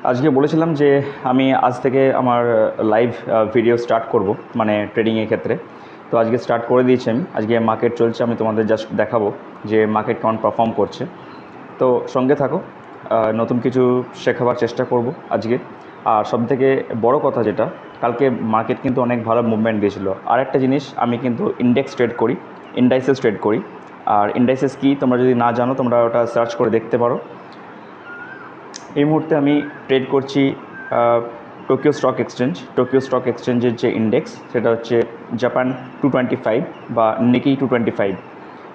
আজকে বলেছিলাম যে আমি আজ থেকে আমার লাইভ ভিডিও স্টার্ট করব, মানে ট্রেডিংয়ের ক্ষেত্রে। তো আজকে স্টার্ট করে দিয়েছি আমি। আজকে মার্কেট চলছে, আমি তোমাদের জাস্ট দেখাবো যে মার্কেট কেমন পারফর্ম করছে। তো সঙ্গে থাকো, নতুন কিছু শেখাবার চেষ্টা করব আজকে। আর সবথেকে বড় কথা যেটা, কালকে মার্কেট কিন্তু অনেক ভালো মুভমেন্ট দিয়েছিল। আর একটা জিনিস, আমি কিন্তু ইন্ডেক্স ট্রেড করি, ইন্ডাইসেস ট্রেড করি। আর ইন্ডাইসেস কি তোমরা যদি না জানো, তোমরা ওটা সার্চ করে দেখতে পারো। এই মুহূর্তে আমি ট্রেড করছি Tokyo stock exchange. Tokyo stock এক্সচেঞ্জের যে ইন্ডেক্স, সেটা হচ্ছে জাপান 225 বা নিকি 225।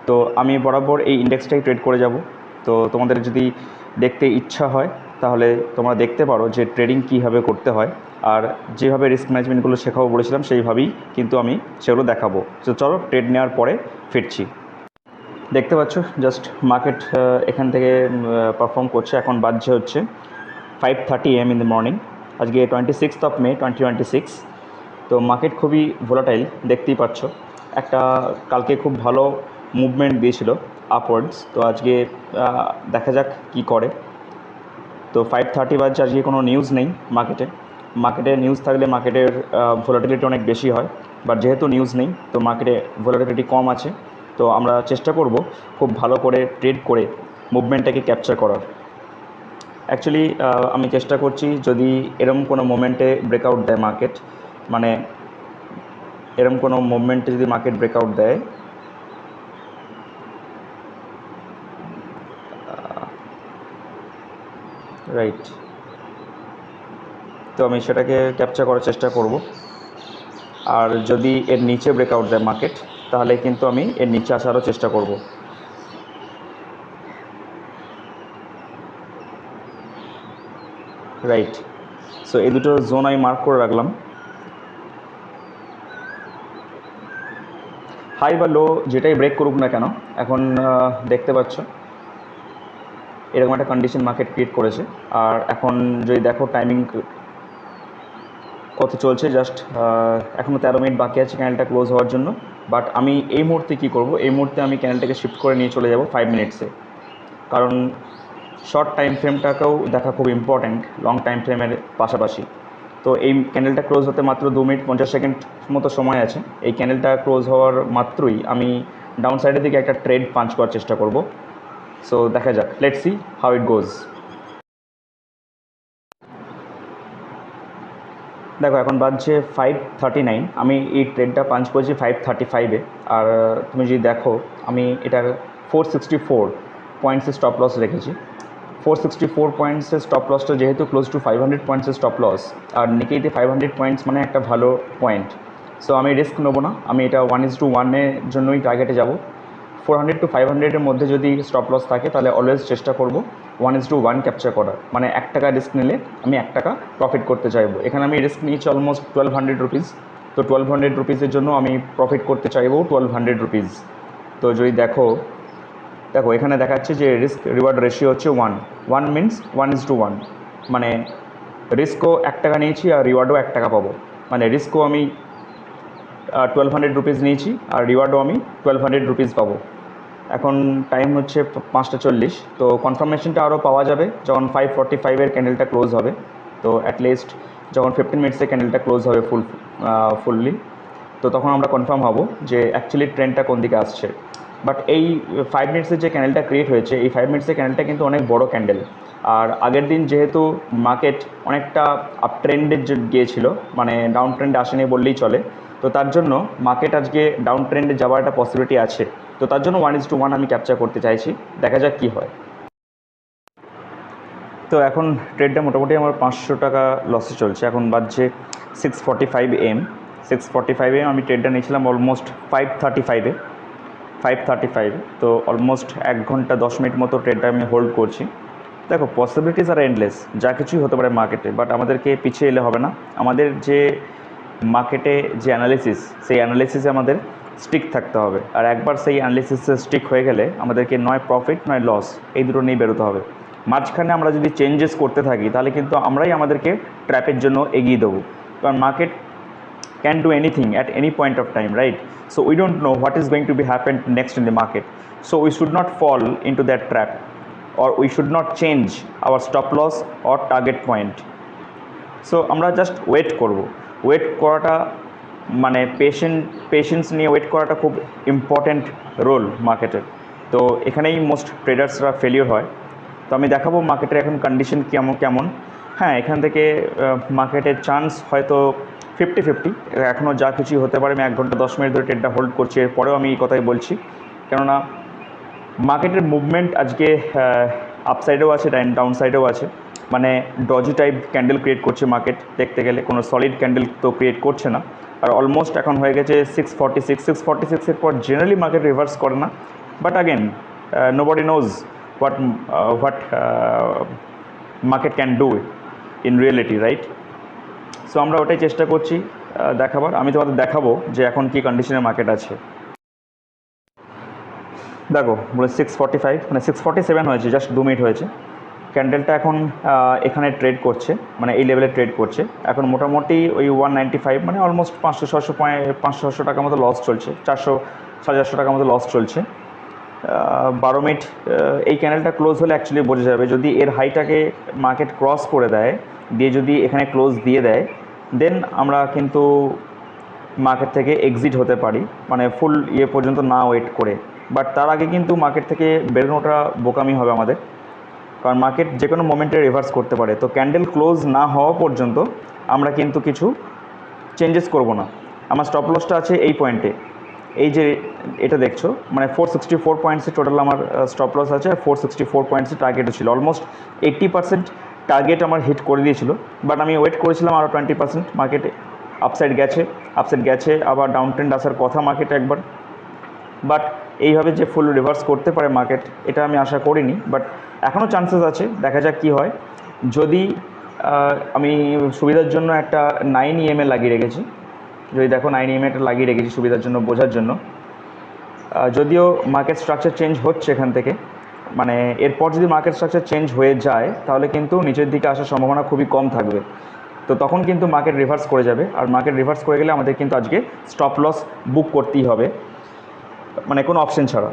তো আমি বরাবর এই ইন্ডেক্সটাই ট্রেড করে যাব। তো তোমাদের যদি দেখতে ইচ্ছা হয় তাহলে তোমরা দেখতে পারো যে ট্রেডিং কীভাবে করতে হয়। আর যেভাবে রিস্ক ম্যানেজমেন্টগুলো শেখাবো বলেছিলাম, সেইভাবেই কিন্তু আমি সেগুলো দেখাবো। তো চলো, ট্রেড নেওয়ার পরে ফিরছি। দেখতে পাচ্ছ জাস্ট মার্কেট এখান থেকে পারফর্ম করছে। এখন বাজছে হচ্ছে 5:30 AM ইন দ্য মর্নিং। আজকে 26th of May 2026। তো মার্কেট খুবই ভোলাটাইল, দেখতেই পাচ্ছ। একটা কালকে খুব ভালো মুভমেন্ট দিয়েছিল আপওয়ার্ডস। তো আজকে দেখা যাক কি করে। তো 5:30 বাজছে, আজকে কোনো নিউজ নেই মার্কেটে নিউজ থাকলে মার্কেটের ভোলাটিলিটি অনেক বেশি হয়। বাট যেহেতু নিউজ নেই, তো মার্কেটে ভোলাটিলিটি কম আছে। তো আমরা চেষ্টা করব খুব ভালো করে ট্রেড করে মুভমেন্টটাকে ক্যাপচার করার। অ্যাকচুয়ালি আমি চেষ্টা করছি, যদি এরম কোনো মোমেন্টে ব্রেকআউট দেয় মার্কেট, মানে এরম কোনো মুভমেন্টে যদি মার্কেট ব্রেকআউট দেয়, রাইট, তো আমি সেটাকে ক্যাপচার করার চেষ্টা করব। আর যদি এর নিচে ব্রেকআউট দেয় মার্কেট, তাহলে কিন্তু আমি এর নিচে আসারও চেষ্টা করব। রাইট, সো এই দুটো জোন আমি মার্ক করে রাখলাম। হাই বা লো যেটাই ব্রেক করুক না কেন, এখন দেখতে পাচ্ছ এরকম একটা কন্ডিশন মার্কেট ক্রিয়েট করেছে। আর এখন যদি দেখো টাইমিং কত চলছে, জাস্ট এখনও 13 মিনিট বাকি আছে ক্যানেলটা ক্লোজ হওয়ার জন্য। বাট আমি এই মুহূর্তে কী করব, এই মুহূর্তে আমি ক্যানেলটাকে শিফট করে নিয়ে চলে যাব 5 মিনিটসে। কারণ শর্ট টাইম ফ্রেমটাকেও দেখা খুব ইম্পর্ট্যান্ট লং টাইম ফ্রেমের পাশাপাশি। তো এই ক্যানেলটা ক্লোজ হতে মাত্র 2 মিনিট 50 সেকেন্ড মতো সময় আছে। এই ক্যানেলটা ক্লোজ হওয়ার মাত্রই আমি ডাউন সাইডের দিকে একটা ট্রেড পাঞ্চ করার চেষ্টা করব। সো দেখা যাক, লেটস সি হাউ ইট গোজ। দেখো এখন বাজছে 5:39। আমি এই ট্রেডটা পাঞ্চ করেছি 5:35-এ। আর তুমি যদি দেখো, আমি এটা 464 পয়েন্টসের স্টপ লস রেখেছি। 464 পয়েন্টসের স্টপ লসটা যেহেতু ক্লোজ টু 500 পয়েন্টসের স্টপ লস, আর নিকেইতে 500 পয়েন্টস মানে একটা ভালো পয়েন্ট। সো আমি রিস্ক নেবো না, আমি এটা 1:1-এর জন্যই টার্গেটে যাব। 400 to 500-এর মধ্যে যদি স্টপ লস থাকে, তাহলে অলওয়েজ চেষ্টা করব 1:1 ক্যাপচার করার। মানে 1 টাকা রিস্ক নিলে আমি 1 টাকা প্রফিট করতে চাইবো। এখানে আমি রিস্ক নিয়েছি অলমোস্ট 1200 রুপিস। তো 1200 রুপিসের জন্য আমি প্রফিট করতে চাইবো 1200 রুপিস। তো যদি দেখো এখানে দেখাচ্ছে যে রিস্ক রিওয়ার্ড রেশিও হচ্ছে 1 মিনস 1:1। মানে রিস্কও 1 টাকা নিয়েছি আর রিওয়ার্ডও 1 টাকা পাবো। মানে রিস্কও আমি 1200 রুপিস নিয়েছি আর রিওয়ার্ডও আমি 1200 রুপিস পাবো। এখন টাইম হচ্ছে 5:40। তো কনফার্মেশনটা আরও পাওয়া যাবে যখন 5:45-এর ক্যান্ডেলটা ক্লোজ হবে। তো অ্যাটলিস্ট যখন 15 মিনিটসে ক্যান্ডেলটা ক্লোজ হবে ফুললি, তো তখন আমরা কনফার্ম হব যে অ্যাকচুয়ালি ট্রেন্ডটা কোন দিকে আসছে। বাট এই 5 মিনিটসের যে ক্যান্ডেলটা ক্রিয়েট হয়েছে, এই 5 মিনিটসের ক্যান্ডেলটা কিন্তু অনেক বড় ক্যান্ডেল। আর আগের দিন যেহেতু মার্কেট অনেকটা আপ ট্রেন্ডে গিয়েছিল, মানে ডাউন ট্রেন্ডে আসেনি বললেই চলে, তো তার জন্য মার্কেট আজকে ডাউন ট্রেন্ডে যাওয়ার একটা পসিবিলিটি আছে। তো তার জন্য 1:1 আমি ক্যাপচার করতে চাইছি, দেখা যাক কী হয়। তো এখন ট্রেডটা মোটামুটি আমার 500 টাকা লসে চলছে। এখন বাজছে 6:45 AM। 6:45 AM আমি ট্রেডটা নিয়েছিলাম অলমোস্ট 5:35-এ। তো অলমোস্ট 1 ঘন্টা 10 মিনিট মতো ট্রেডটা আমি হোল্ড করছি। দেখো, পসিবিলিটিস আর এন্ডলেস, যা কিছুই হতে পারে মার্কেটে। বাট আমাদেরকে পিছিয়ে এলে হবে না। আমাদের যে মার্কেটে যে অ্যানালিসিস, সেই অ্যানালিসিসে আমাদের স্টিক থাকতে হবে। আর একবার সেই অ্যানালিসিসে স্টিক হয়ে গেলে আমাদেরকে নয় প্রফিট নয় লস, এই দুটো নিয়ে বেরোতে হবে। মাঝখানে আমরা যদি চেঞ্জেস করতে থাকি, তাহলে কিন্তু আমরাই আমাদেরকে ট্র্যাপের জন্য এগিয়ে দেবো। কারণ market can do anything at any point of time, right? So we don't know what is going to be happen next in the market, so we should not fall into that trap. or we should not change our stop loss or target point. So আমরা just wait করব। Wait করাটা মানে patience নিয়ে wait করাটা খুব important role মার্কেটের। তো এখানেই মোস্ট ট্রেডার্সরা ফেলিওর হয়। তো আমি দেখাবো মার্কেটের এখন কন্ডিশন কেমন। হ্যাঁ, এখান থেকে মার্কেটের চান্স হয়তো 50-50, এখনও যা কিছুই হতে পারে। আমি 1 ঘন্টা 10 মিনিট ধরে ট্রেডটা হোল্ড করছি, এরপরেও আমি এই কথাই বলছি, কেননা মার্কেটের মুভমেন্ট আজকে আপসাইডেও আছে, ডাউন সাইডেও আছে। মানে ডজি টাইপ ক্যান্ডেল ক্রিয়েট করছে মার্কেট, দেখতে গেলে কোনো সলিড ক্যান্ডেল তো ক্রিয়েট করছে না। আর অলমোস্ট এখন হয়ে গেছে 646 পর জেনারেলি মার্কেট রিভার্স করে না, but again nobody knows what market can do in reality, right? So আমরা ওটাই চেষ্টা করছি দেখাবার। আমি তোমাদের দেখাবো যে এখন কী কন্ডিশনে মার্কেট আছে। দেখো বলে 645, মানে 647 হয়েছে, জাস্ট 2 মিনিট হয়েছে। ক্যান্ডেলটা এখন এখানে ট্রেড করছে, মানে এই লেভেলে ট্রেড করছে। এখন মোটামুটি ওই 195, মানে অলমোস্ট 500-600 টাকার মতো লস চলছে, 400-450 টাকার মতো লস চলছে। 12 মিনিট এই ক্যান্ডেলটা ক্লোজ হলে অ্যাকচুয়ালি বোঝা যাবে, যদি এর হাইটাকে মার্কেট ক্রস করে দেয়, দিয়ে যদি এখানে ক্লোজ দিয়ে দেয়, দেন আমরা কিন্তু মার্কেট থেকে এক্সিট হতে পারি, মানে ফুল পর্যন্ত না ওয়েট করে। বাট তার আগে কিন্তু মার্কেট থেকে বেরোনোটা বোকামি হবে আমাদের, কারণ মার্কেট যে কোনো মোমেন্টে রিভার্স করতে পারে। তো ক্যান্ডেল ক্লোজ না হওয়া পর্যন্ত আমরা কিন্তু কিছু চেঞ্জেস করব না। আমার স্টপ লসটা আছে এই পয়েন্টে, এই যে এটা দেখছো, মানে 464 পয়েন্টসে টোটাল আমার স্টপ লস আছে, আর 464 পয়েন্টসে টার্গেটও ছিল। অলমোস্ট 80% টার্গেট আমার হিট করে দিয়েছিল, বাট আমি ওয়েট করেছিলাম আরও 20%। মার্কেটে আপসাইড গেছে, আবার ডাউন ট্রেন্ড আসার কথা মার্কেটে একবার, বাট এইভাবে যে ফুল রিভার্স করতে পারে মার্কেট, এটা আমি আশা করিনি। বাট এখনও চান্সেস আছে, দেখা যাক কী হয়। যদি আমি সুবিধার জন্য একটা 9 EMA লাগিয়ে রেখেছি, যদি দেখো 9 EMAটা লাগিয়ে রেখেছি সুবিধার জন্য, বোঝার জন্য। যদিও মার্কেট স্ট্রাকচার চেঞ্জ হচ্ছে এখান থেকে, মানে এরপর যদি মার্কেট স্ট্রাকচার চেঞ্জ হয়ে যায় তাহলে কিন্তু নিচের দিকে আসার সম্ভাবনা খুবই কম থাকবে। তো তখন কিন্তু মার্কেট রিভার্স করে যাবে, আর মার্কেট রিভার্স করে গেলে আমাদের কিন্তু আজকে স্টপ লস বুক করতেই হবে, মানে কোনো অপশন ছাড়া।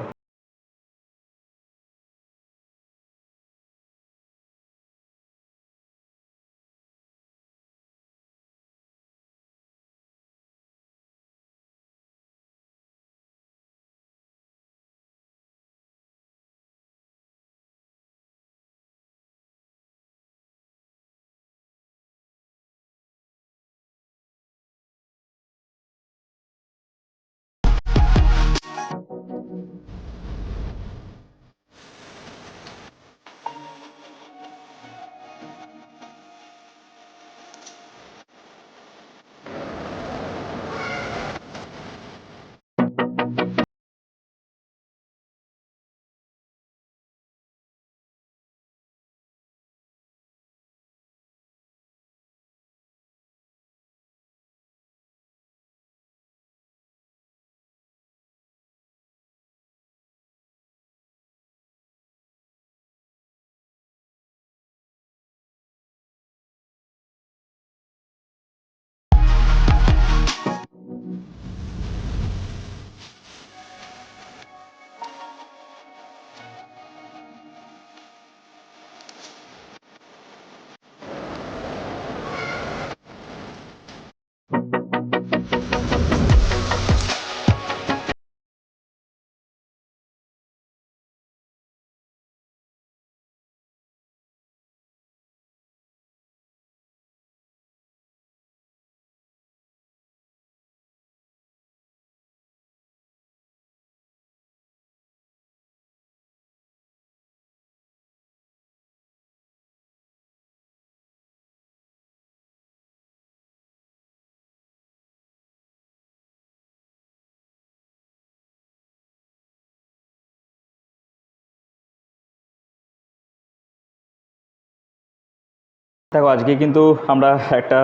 দেখো আজকে কিন্তু আমরা একটা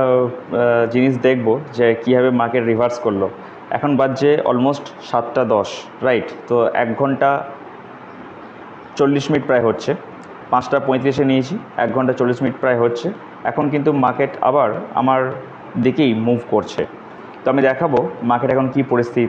জিনিস দেখব যে কীভাবে মার্কেট রিভার্স করলো। এখন বাজছে অলমোস্ট 7টা 10, রাইট? তো 1 ঘন্টা 40 মিনিট প্রায় হচ্ছে, 5টা 35-এ নিয়েছি, 1 ঘন্টা 40 মিনিট প্রায় হচ্ছে। এখন কিন্তু মার্কেট আবার আমার দিকেই মুভ করছে। তো আমি দেখাবো মার্কেট এখন কী পরিস্থিতি।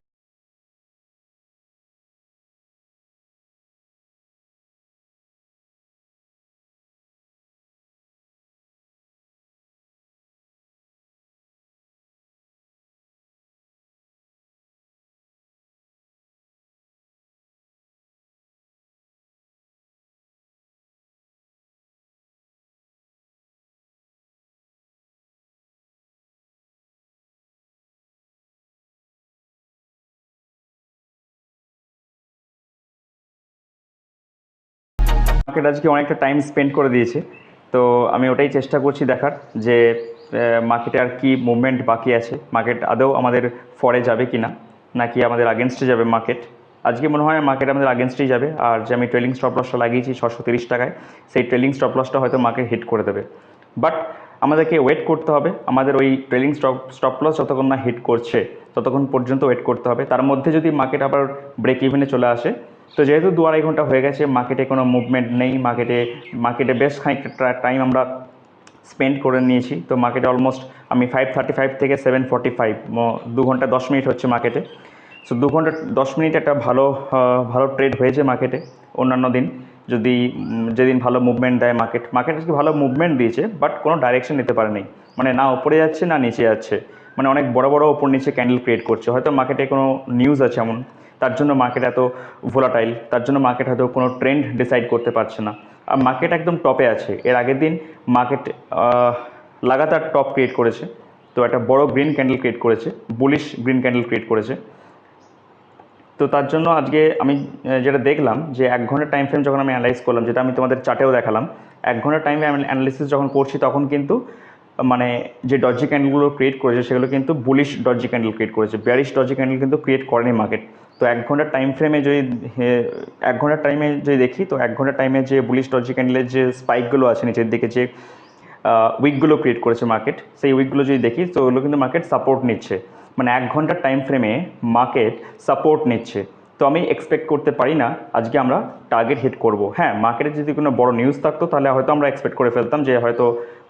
মার্কেট আজকে অনেকটা টাইম স্পেন্ড করে দিয়েছে, তো আমি ওটাই চেষ্টা করছি দেখার যে মার্কেটে আর কি মুভমেন্ট বাকি আছে, মার্কেট আদৌ আমাদের ফরে যাবে কি না, নাকি আমাদের আগেনস্টে যাবে মার্কেট। আজকে মনে হয় মার্কেট আমাদের আগেনস্টেই যাবে, আর যে আমি ট্রেলিং স্টপ লসটা লাগিয়েছি 630 টাকায়, সেই ট্রেলিং স্টপ লসটা হয়তো মার্কেট হিট করে দেবে। বাট আমাদেরকে ওয়েট করতে হবে, আমাদের ওই ট্রেলিং স্টপ লস যতক্ষণ না হিট করছে ততক্ষণ পর্যন্ত ওয়েট করতে হবে। তার মধ্যে যদি মার্কেট আবার ব্রেক ইভেনে চলে আসে, তো যেহেতু 2-2.5 ঘন্টা হয়ে গেছে, মার্কেটে কোনো মুভমেন্ট নেই, মার্কেটে বেশ খানিকটা টাইম আমরা স্পেন্ড করে নিয়েছি। তো মার্কেটে অলমোস্ট আমি 5:35 থেকে 7:45, 2 ঘন্টা 10 মিনিট হচ্ছে মার্কেটে। সো 2 ঘন্টা 10 মিনিট একটা ভালো ট্রেড হয়েছে মার্কেটে। অন্যান্য দিন যদি যেদিন ভালো মুভমেন্ট দেয় মার্কেট আজকে ভালো মুভমেন্ট দিয়েছে, বাট কোনো ডাইরেকশন নিতে পারেনি, মানে না ওপরে যাচ্ছে না নিচে যাচ্ছে, মানে অনেক বড় বড় ওপর নিচে ক্যান্ডেল ক্রিয়েট করছে। হয়তো মার্কেটে কোনো নিউজ আছে এমন, তার জন্য মার্কেট এত ভোলাটাইল, তার জন্য মার্কেট হয়তো কোনো ট্রেন্ড ডিসাইড করতে পারছে না। আর মার্কেট একদম টপে আছে, এর আগের দিন মার্কেট লাগাতার টপ ক্রিয়েট করেছে, তো একটা বড় গ্রিন ক্যান্ডেল ক্রিয়েট করেছে, বুলিশ গ্রিন ক্যান্ডেল ক্রিয়েট করেছে। তো তার জন্য আজকে আমি যেটা দেখলাম যে 1 ঘন্টার টাইম ফ্রেম যখন আমি অ্যানালাইজ করলাম, যেটা আমি তোমাদের চার্টেও দেখালাম, 1 ঘন্টার টাইমে অ্যানালিসিস যখন করছি তখন কিন্তু মানে যে ডজি ক্যান্ডেলগুলো ক্রিয়েট করেছে সেগুলো কিন্তু বুলিশ ডজি ক্যান্ডেল ক্রিয়েট করেছে, বেয়ারিশ ডজি ক্যান্ডেল কিন্তু ক্রিয়েট করেনি মার্কেট। তো 1 ঘন্টার টাইম ফ্রেমে যদি 1 ঘন্টার টাইমে যদি দেখি, তো 1 ঘন্টার টাইমে যে বুলিশ ডজি ক্যান্ডেলের যে স্পাইকগুলো আছে নিচের দিকে, যে উইকগুলো ক্রিয়েট করেছে মার্কেট, সেই উইকগুলো যদি দেখি তো ওগুলো কিন্তু মার্কেট সাপোর্ট নিচ্ছে, মানে 1 ঘন্টার টাইম ফ্রেমে মার্কেট সাপোর্ট নিচ্ছে। তো আমি এক্সপেক্ট করতে পারি না আজকে আমরা টার্গেট হিট করব। হ্যাঁ, মার্কেটে যদি কোনো বড় নিউজ থাকতো তাহলে হয়তো আমরা এক্সপেক্ট করে ফেলতাম যে হয়তো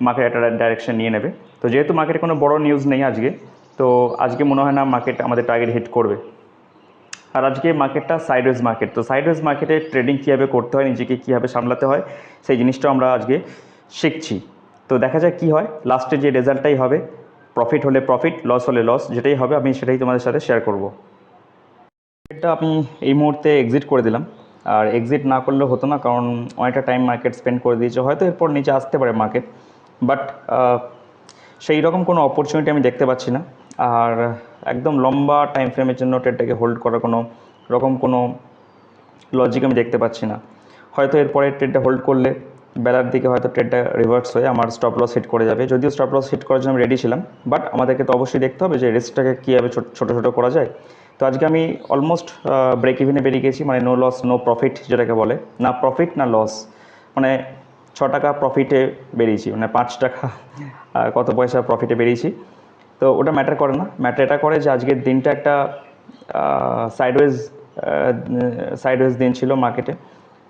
মার্কেট একটা ডাইরেকশন নিয়ে নেবে। তো যেহেতু মার্কেটে কোনো বড় নিউজ নেই আজকে, তো আজকে মনে হয় না মার্কেট আমাদের টার্গেট হিট করবে। আর আজকে মার্কেটটা সাইডওয়েজ মার্কেট, তো সাইডওয়েজ মার্কেটে ট্রেডিং কীভাবে করতে হয়, নিজেকে কীভাবে সামলাতে হয়, সেই জিনিসটা আমরা আজকে শিখছি। তো দেখা যাক কী হয়, লাস্টে যে রেজাল্টটাই হবে, প্রফিট হলে প্রফিট, লস হলে লস, যেটাই হবে আমি সেটাই তোমাদের সাথে শেয়ার করব। এটা আমি এই মুহূর্তে এক্সিট করে দিলাম, আর এক্সিট না করলেও হতো না, কারণ অনেকটা টাইম মার্কেট স্পেন্ড করে দিয়েছে, হয়তো এরপর নিচে আসতে পারে মার্কেট, বাট সেই রকম কোনো অপরচুনিটি আমি দেখতে পাচ্ছি না। আর একদম লম্বা টাইম ফ্রেমের জন্য ট্রেডটাকে হোল্ড করার কোনো লজিক আমি দেখতে পাচ্ছি না। হয়তো এরপরে ট্রেডটা হোল্ড করলে বেলার দিকে হয়তো ট্রেডটা রিভার্স হয়ে আমার স্টপ লস হিট করে যাবে, যদিও স্টপ লস হিট করার জন্য আমি রেডি ছিলাম, বাট আমাদেরকে তো অবশ্যই দেখতে হবে যে রিস্কটাকে কীভাবে ছোটো ছোটো করা যায়। তো আজকে আমি অলমোস্ট ব্রেক ইভেনে বেরিয়ে গেছি, মানে নো লস নো প্রফিট যেটাকে বলে, না প্রফিট না লস, মানে 6 টাকা প্রফিটে বেরিয়েছি, মানে 5 টাকা কত পয়সা প্রফিটে বেরিয়েছি। তো ওটা ম্যাটার করে না, ম্যাটার এটা করে যে আজকের দিনটা একটা সাইডওয়েজ দিন ছিল মার্কেটে।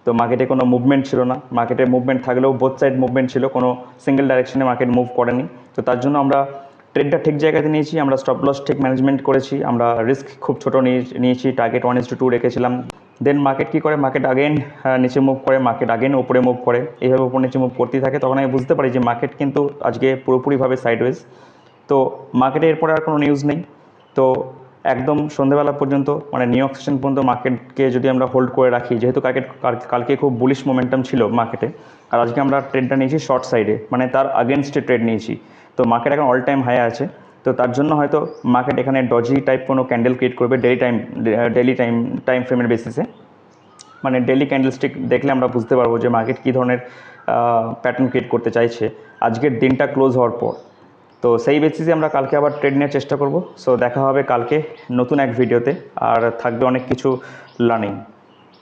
তো মার্কেটে কোনো মুভমেন্ট ছিল না, মার্কেটে মুভমেন্ট থাকলেও বোথ সাইড মুভমেন্ট ছিল, কোনো সিঙ্গেল ডাইরেকশনে মার্কেট মুভ করেনি। তো তার জন্য আমরা ট্রেডটা ঠিক জায়গাতে নিয়েছি, আমরা স্টপ লস ঠিক ম্যানেজমেন্ট করেছি, আমরা রিস্ক খুব ছোটো নিয়েছি, টার্গেট 1:2 রেখেছিলাম। দেন মার্কেট কী করে, মার্কেট আগেন নিচে মুভ করে, মার্কেট আগেন উপরে মুভ করে, এইভাবে উপর নিচে মুভ করতেই থাকে। তখন আমি বুঝতে পারি যে মার্কেট কিন্তু আজকে পুরোপুরিভাবে সাইডওয়েজ। তো মার্কেটে এরপরে আর কোনো নিউজ নেই, তো একদম সন্ধ্যেবেলা পর্যন্ত, মানে নিউ ইয়র্ক সেশন পর্যন্ত মার্কেটকে যদি আমরা হোল্ড করে রাখি, যেহেতু কালকে খুব বুলিশ মোমেন্টাম ছিল মার্কেটে, আর আজকে আমরা ট্রেডটা নিয়েছি শর্ট সাইডে, মানে তার আগেনস্টে ট্রেড নিয়েছি। তো মার্কেট এখন অল টাইম হাই আছে, তো তার জন্য হয়তো মার্কেট এখানে ডজি টাইপ কোনো ক্যান্ডেল ক্রিয়েট করবে ডেলি টাইম ফ্রেমের বেসিসে, মানে ডেলি ক্যান্ডেলস্টিক দেখলে আমরা বুঝতে পারবো যে মার্কেট কী ধরনের প্যাটার্ন ক্রিয়েট করতে চাইছে আজকের দিনটা ক্লোজ হওয়ার পর। তো সেই বেসিসে আমরা কালকে আবার ট্রেড নেওয়ার চেষ্টা করব। সো দেখা হবে কালকে নতুন এক ভিডিওতে, আর থাকবে অনেক কিছু লার্নিং।